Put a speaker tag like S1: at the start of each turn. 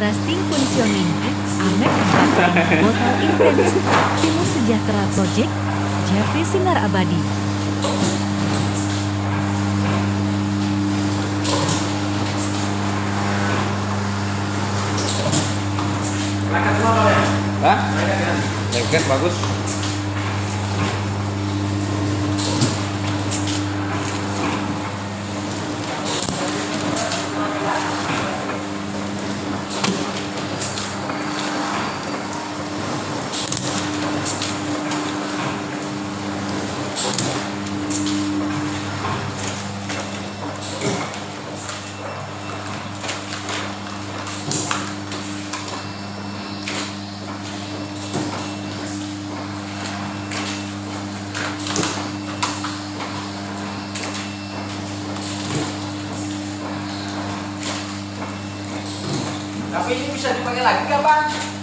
S1: Testing Funcionamento, Amek 4, Botol Intens, Timus Sejahtera Project, Jeffrey Sinar Abadi.
S2: Hah? Lengket bagus.
S3: Tapi ini bisa dipakai lagi nggak, Bang?